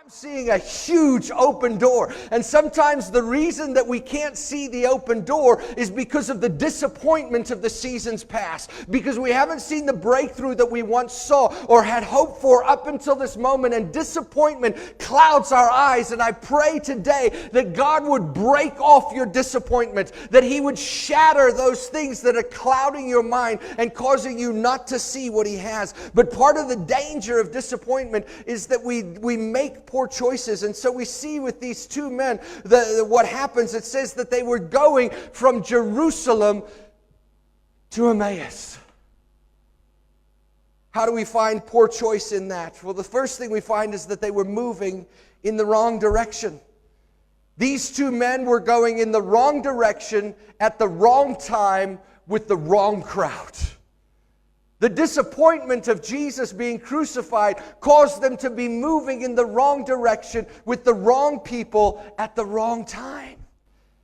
Seeing a huge open door. And sometimes the reason that we can't see the open door is because of the disappointment of the seasons past. Because we haven't seen the breakthrough that we once saw or had hope for up until this moment. And disappointment clouds our eyes. And I pray today that God would break off your disappointment. That He would shatter those things that are clouding your mind and causing you not to see what He has. But part of the danger of disappointment is that we make poor choices. And so we see with these two men what happens. It says that they were going from Jerusalem to Emmaus. How do we find poor choice in that? Well, the first thing we find is that they were moving in the wrong direction. These two men were going in the wrong direction at the wrong time with the wrong crowd. The disappointment of Jesus being crucified caused them to be moving in the wrong direction with the wrong people at the wrong time.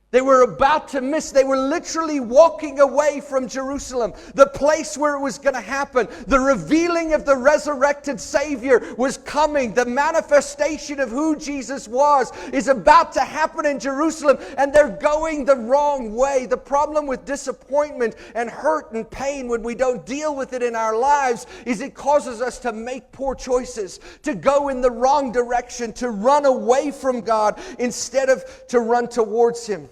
They were about to miss. They were literally walking away from Jerusalem, the place where it was going to happen. The revealing of the resurrected Savior was coming. The manifestation of who Jesus was is about to happen in Jerusalem, and they're going the wrong way. The problem with disappointment and hurt and pain when we don't deal with it in our lives is it causes us to make poor choices, to go in the wrong direction, to run away from God instead of to run towards Him.